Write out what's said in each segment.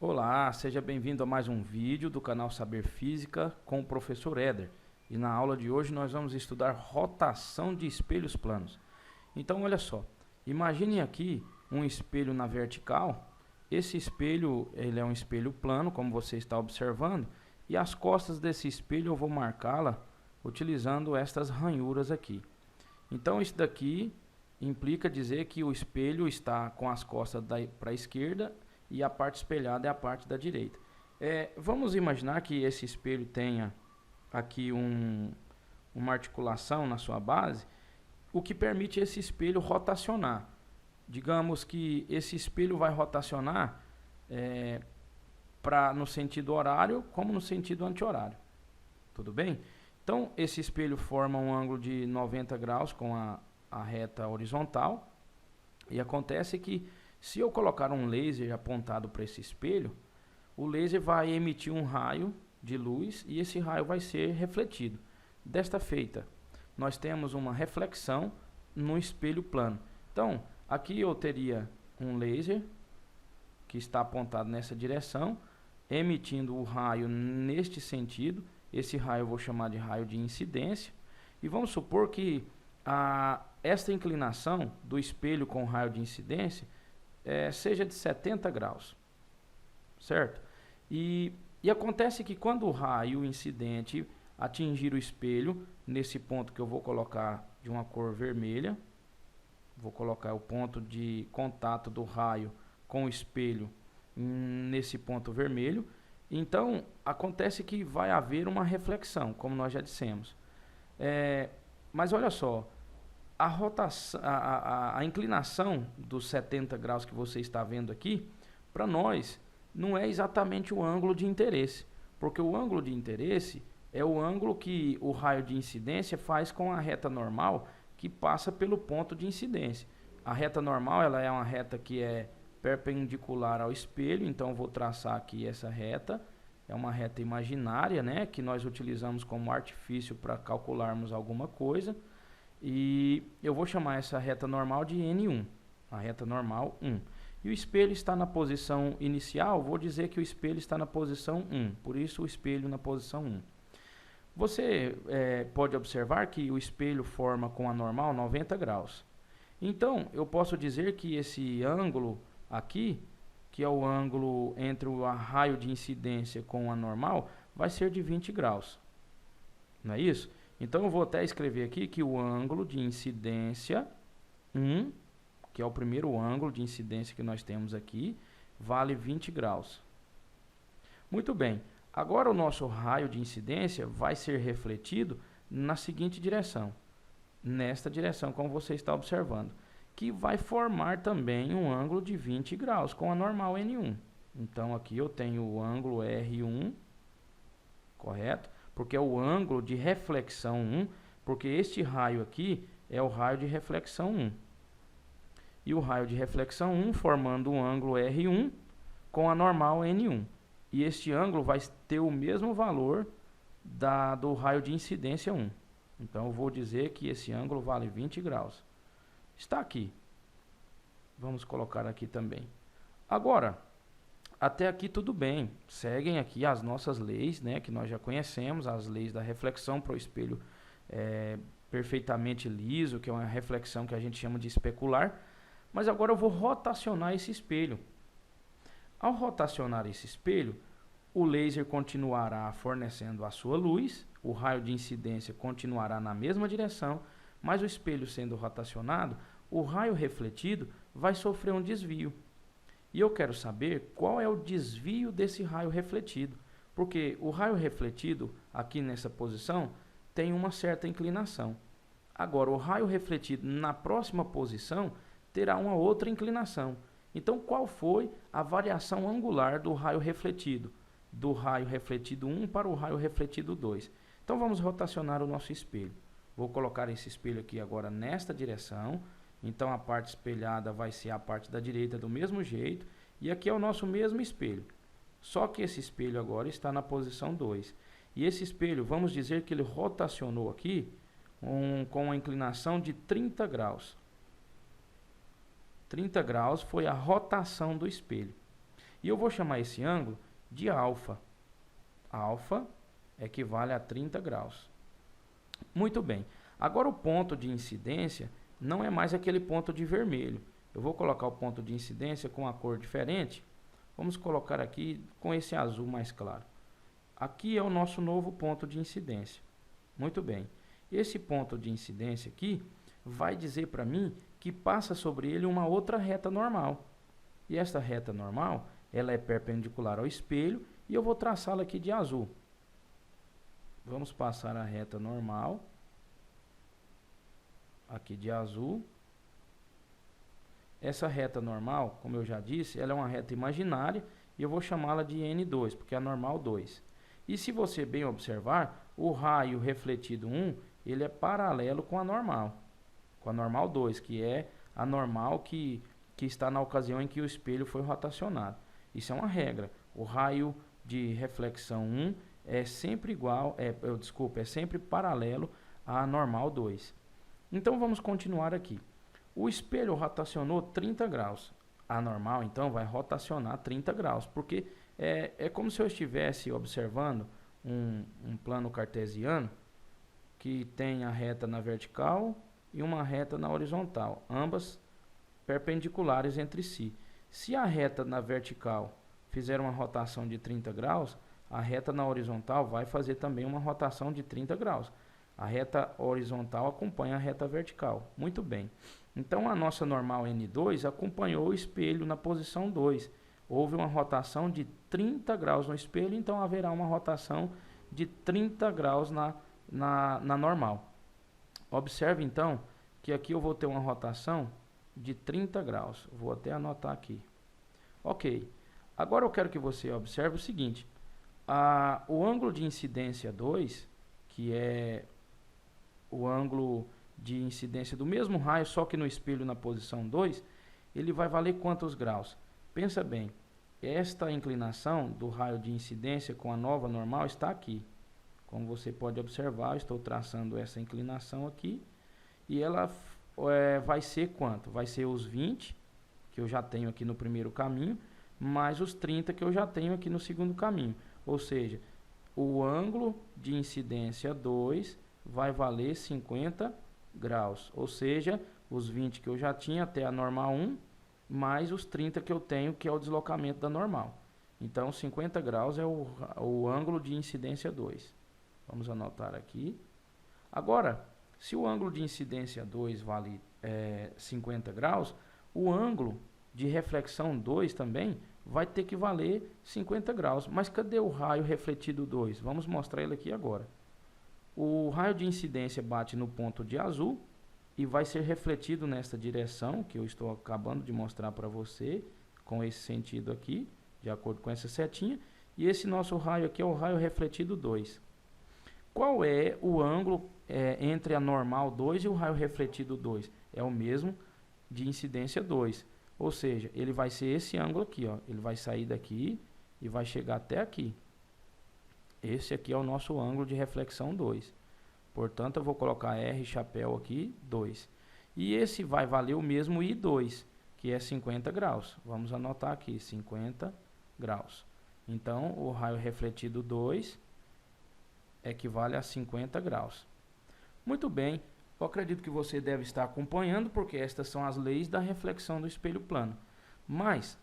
Olá, seja bem-vindo a mais um vídeo do canal Saber Física com o professor Éder. E na aula de hoje nós vamos estudar rotação de espelhos planos. Então olha só, imaginem aqui um espelho na vertical. Esse espelho ele é um espelho plano, como você está observando, e as costas desse espelho eu vou marcá-la utilizando estas ranhuras aqui. Então isso daqui implica dizer que o espelho está com as costas para a esquerda e a parte espelhada é a parte da direita. Vamos imaginar que esse espelho tenha aqui uma articulação na sua base, o que permite esse espelho rotacionar. Digamos que esse espelho vai rotacionar no sentido horário como no sentido anti-horário. Tudo bem? Então esse espelho forma um ângulo de 90 graus com a reta horizontal, e acontece que se eu colocar um laser apontado para esse espelho, o laser vai emitir um raio de luz e esse raio vai ser refletido. Desta feita, nós temos uma reflexão no espelho plano. Então, aqui eu teria um laser que está apontado nessa direção, emitindo o raio neste sentido. Esse raio eu vou chamar de raio de incidência. E vamos supor que esta inclinação do espelho com raio de incidência seja de 70 graus, certo? E acontece que quando o raio incidente atingir o espelho, nesse ponto que eu vou colocar de uma cor vermelha, vou colocar o ponto de contato do raio com o espelho nesse ponto vermelho, então acontece que vai haver uma reflexão, como nós já dissemos. Mas olha só, a rotação, a inclinação dos 70 graus que você está vendo aqui, para nós, não é exatamente o ângulo de interesse, porque o ângulo de interesse é o ângulo que o raio de incidência faz com a reta normal que passa pelo ponto de incidência. A reta normal ela é uma reta que é perpendicular ao espelho, então vou traçar aqui essa reta, é uma reta imaginária, né, que nós utilizamos como artifício para calcularmos alguma coisa. E eu vou chamar essa reta normal de N1, a reta normal 1. E o espelho está na posição inicial, vou dizer que o espelho está na posição 1, por isso o espelho na posição 1. Você pode observar que o espelho forma com a normal 90 graus. Então, eu posso dizer que esse ângulo aqui, que é o ângulo entre o raio de incidência com a normal, vai ser de 20 graus. Não é isso? Então eu vou até escrever aqui que o ângulo de incidência 1, que é o primeiro ângulo de incidência que nós temos aqui, vale 20 graus. Muito bem, agora o nosso raio de incidência vai ser refletido na seguinte direção, nesta direção como você está observando, que vai formar também um ângulo de 20 graus com a normal N1. Então aqui eu tenho o ângulo R1, correto? Porque é o ângulo de reflexão 1, porque este raio aqui é o raio de reflexão 1. E o raio de reflexão 1 formando um ângulo R1 com a normal N1. E este ângulo vai ter o mesmo valor do raio de incidência 1. Então eu vou dizer que esse ângulo vale 20 graus. Está aqui. Vamos colocar aqui também. Agora, até aqui tudo bem, seguem aqui as nossas leis, né, que nós já conhecemos, as leis da reflexão para o espelho perfeitamente liso, que é uma reflexão que a gente chama de especular, mas agora eu vou rotacionar esse espelho. Ao rotacionar esse espelho, o laser continuará fornecendo a sua luz, o raio de incidência continuará na mesma direção, mas o espelho sendo rotacionado, o raio refletido vai sofrer um desvio. E eu quero saber qual é o desvio desse raio refletido, porque o raio refletido aqui nessa posição tem uma certa inclinação. Agora, o raio refletido na próxima posição terá uma outra inclinação. Então, qual foi a variação angular do raio refletido 1 para o raio refletido 2? Então, vamos rotacionar o nosso espelho. Vou colocar esse espelho aqui agora nesta direção. Então a parte espelhada vai ser a parte da direita do mesmo jeito. E aqui é o nosso mesmo espelho. Só que esse espelho agora está na posição 2. E esse espelho, vamos dizer que ele rotacionou aqui com uma inclinação de 30 graus. 30 graus foi a rotação do espelho. E eu vou chamar esse ângulo de alfa. Alfa equivale a 30 graus. Muito bem. Agora o ponto de incidência não é mais aquele ponto de vermelho. Eu vou colocar o ponto de incidência com uma cor diferente. Vamos colocar aqui com esse azul mais claro. Aqui é o nosso novo ponto de incidência. Muito bem. Esse ponto de incidência aqui vai dizer para mim que passa sobre ele uma outra reta normal. E esta reta normal, ela é perpendicular ao espelho e eu vou traçá-la aqui de azul. Vamos passar a reta normal aqui de azul. Essa reta normal, como eu já disse, ela é uma reta imaginária e eu vou chamá-la de N2, porque é a normal 2. E se você bem observar, o raio refletido 1, ele é paralelo com a normal 2, que é a normal que está na ocasião em que o espelho foi rotacionado. Isso é uma regra. O raio de reflexão 1 é sempre igual, é sempre paralelo à normal 2. Então vamos continuar aqui. O espelho rotacionou 30 graus. A normal, então, vai rotacionar 30 graus, porque é como se eu estivesse observando um plano cartesiano que tem a reta na vertical e uma reta na horizontal, ambas perpendiculares entre si. Se a reta na vertical fizer uma rotação de 30 graus, a reta na horizontal vai fazer também uma rotação de 30 graus. A reta horizontal acompanha a reta vertical. Muito bem. Então, a nossa normal N2 acompanhou o espelho na posição 2. Houve uma rotação de 30 graus no espelho, então haverá uma rotação de 30 graus na normal. Observe, então, que aqui eu vou ter uma rotação de 30 graus. Vou até anotar aqui. Ok. Agora eu quero que você observe o seguinte. O ângulo de incidência 2, que é o ângulo de incidência do mesmo raio, só que no espelho na posição 2, ele vai valer quantos graus? Pensa bem, esta inclinação do raio de incidência com a nova normal está aqui. Como você pode observar, eu estou traçando essa inclinação aqui, e ela vai ser quanto? Vai ser os 20, que eu já tenho aqui no primeiro caminho, mais os 30 que eu já tenho aqui no segundo caminho. Ou seja, o ângulo de incidência 2 vai valer 50 graus. Ou seja, os 20 que eu já tinha até a normal 1, mais os 30 que eu tenho, que é o deslocamento da normal. Então, 50 graus é o ângulo de incidência 2. Vamos anotar aqui. Agora, se o ângulo de incidência 2 vale 50 graus, o ângulo de reflexão 2 também vai ter que valer 50 graus. Mas cadê o raio refletido 2? Vamos mostrar ele aqui agora. O raio de incidência bate no ponto de azul e vai ser refletido nesta direção, que eu estou acabando de mostrar para você, com esse sentido aqui, de acordo com essa setinha. E esse nosso raio aqui é o raio refletido 2. Qual é o ângulo entre a normal 2 e o raio refletido 2? É o mesmo de incidência 2. Ou seja, ele vai ser esse ângulo aqui, ó. Ele vai sair daqui e vai chegar até aqui. Esse aqui é o nosso ângulo de reflexão 2. Portanto, eu vou colocar R chapéu aqui, 2. E esse vai valer o mesmo I2, que é 50 graus. Vamos anotar aqui, 50 graus. Então, o raio refletido 2 equivale a 50 graus. Muito bem, eu acredito que você deve estar acompanhando, porque estas são as leis da reflexão do espelho plano. Mas,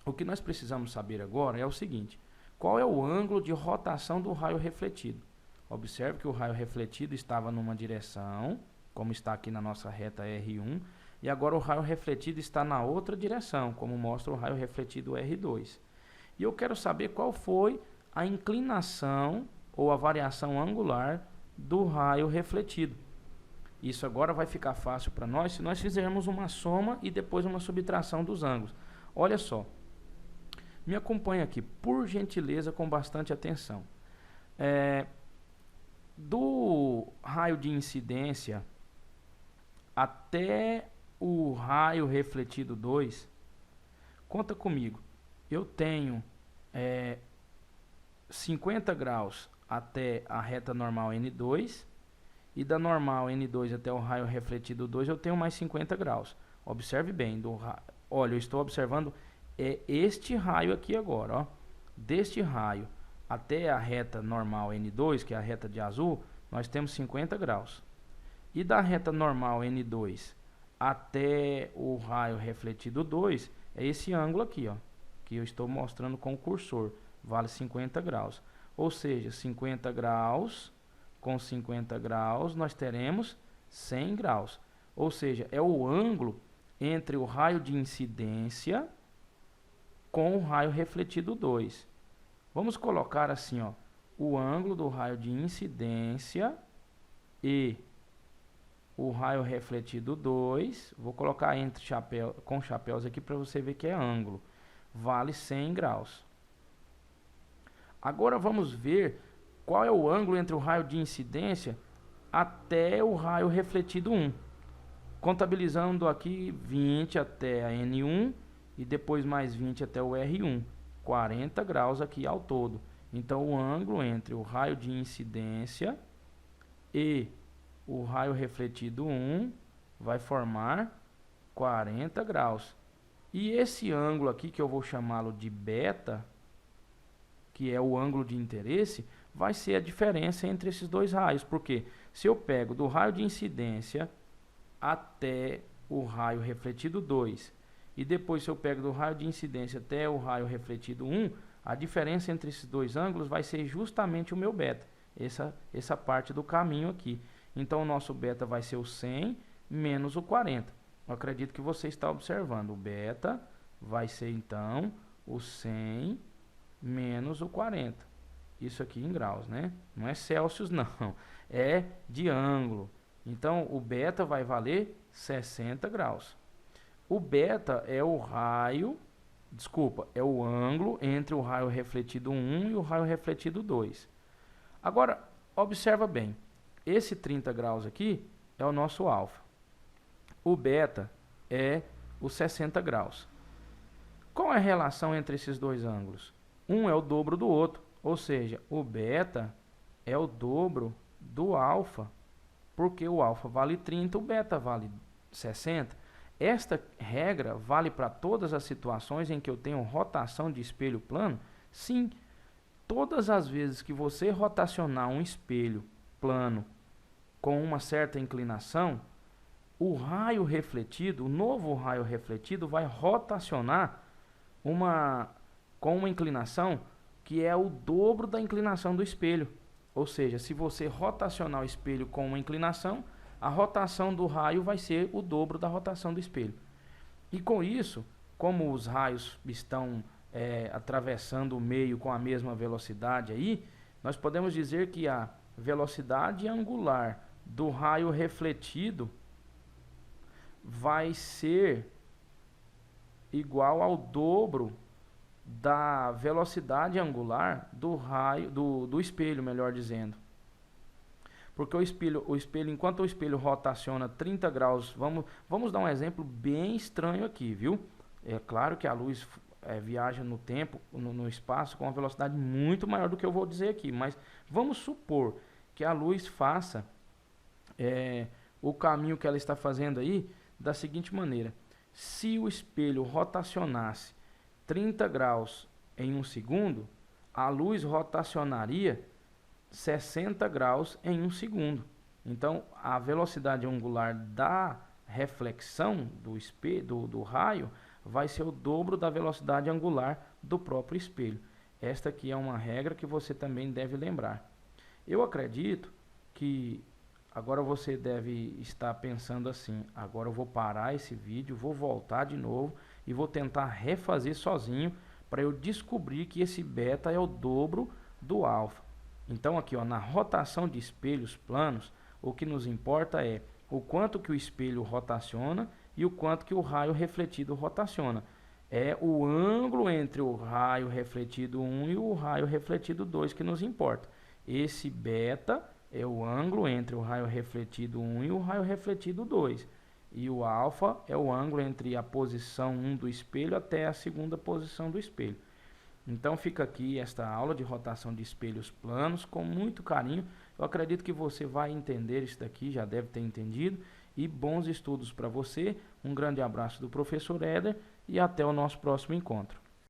o que nós precisamos saber agora é o seguinte: qual é o ângulo de rotação do raio refletido? Observe que o raio refletido estava numa direção, como está aqui na nossa reta R1, e agora o raio refletido está na outra direção, como mostra o raio refletido R2. E eu quero saber qual foi a inclinação ou a variação angular do raio refletido. Isso agora vai ficar fácil para nós se nós fizermos uma soma e depois uma subtração dos ângulos. Olha só, me acompanha aqui, por gentileza, com bastante atenção. Do raio de incidência até o raio refletido 2, conta comigo, eu tenho 50 graus até a reta normal N2, e da normal N2 até o raio refletido 2 eu tenho mais 50 graus. Observe bem, olha, eu estou observando é este raio aqui agora, ó. Deste raio até a reta normal N2, que é a reta de azul, nós temos 50 graus. E da reta normal N2 até o raio refletido 2, é esse ângulo aqui, ó, que eu estou mostrando com o cursor, vale 50 graus. Ou seja, 50 graus com 50 graus, nós teremos 100 graus. Ou seja, é o ângulo entre o raio de incidência com o raio refletido 2. Vamos colocar assim, ó, o ângulo do raio de incidência e o raio refletido 2, vou colocar entre com chapéus aqui para você ver que é ângulo, vale 100 graus. Agora vamos ver qual é o ângulo entre o raio de incidência até o raio refletido 1. Contabilizando aqui 20 até a N1 e depois mais 20 até o R1. 40 graus aqui ao todo. Então o ângulo entre o raio de incidência e o raio refletido 1 vai formar 40 graus. E esse ângulo aqui, que eu vou chamá-lo de beta, que é o ângulo de interesse, vai ser a diferença entre esses dois raios. Porque se eu pego do raio de incidência até o raio refletido 2, e depois se eu pego do raio de incidência até o raio refletido 1, a diferença entre esses dois ângulos vai ser justamente o meu beta, essa parte do caminho aqui. Então o nosso beta vai ser o 100 menos o 40. Eu acredito que você está observando. O beta vai ser então o 100 menos o 40. Isso aqui em graus, né? Não é Celsius não, é de ângulo. Então o beta vai valer 60 graus. O beta é o ângulo entre o raio refletido 1 e o raio refletido 2. Agora, observa bem, esse 30 graus aqui é o nosso alfa. O beta é os 60 graus. Qual é a relação entre esses dois ângulos? Um é o dobro do outro, ou seja, o beta é o dobro do alfa, porque o alfa vale 30, o beta vale 60. Esta regra vale para todas as situações em que eu tenho rotação de espelho plano? Sim, todas as vezes que você rotacionar um espelho plano com uma certa inclinação, o raio refletido, o novo raio refletido vai rotacionar com uma inclinação que é o dobro da inclinação do espelho. Ou seja, se você rotacionar o espelho com uma inclinação, a rotação do raio vai ser o dobro da rotação do espelho. E com isso, como os raios estão atravessando o meio com a mesma velocidade aí, nós podemos dizer que a velocidade angular do raio refletido vai ser igual ao dobro da velocidade angular do raio do espelho, melhor dizendo. Porque o espelho, enquanto o espelho rotaciona 30 graus, vamos dar um exemplo bem estranho aqui, viu? É claro que a luz viaja no tempo, no espaço, com uma velocidade muito maior do que eu vou dizer aqui, mas vamos supor que a luz faça o caminho que ela está fazendo aí da seguinte maneira. Se o espelho rotacionasse 30 graus em 1 segundo, a luz rotacionaria 60 graus em 1 segundo. Então, a velocidade angular da reflexão do raio vai ser o dobro da velocidade angular do próprio espelho. Esta aqui é uma regra que você também deve lembrar. Eu acredito que agora você deve estar pensando assim: agora eu vou parar esse vídeo, vou voltar de novo e vou tentar refazer sozinho para eu descobrir que esse beta é o dobro do alfa. Então aqui, ó, na rotação de espelhos planos, o que nos importa é o quanto que o espelho rotaciona e o quanto que o raio refletido rotaciona. É o ângulo entre o raio refletido 1 e o raio refletido 2 que nos importa. Esse beta é o ângulo entre o raio refletido 1 e o raio refletido 2. E o alfa é o ângulo entre a posição 1 do espelho até a segunda posição do espelho. Então fica aqui esta aula de rotação de espelhos planos com muito carinho. Eu acredito que você vai entender isso daqui, já deve ter entendido. E bons estudos para você. Um grande abraço do professor Éder e até o nosso próximo encontro.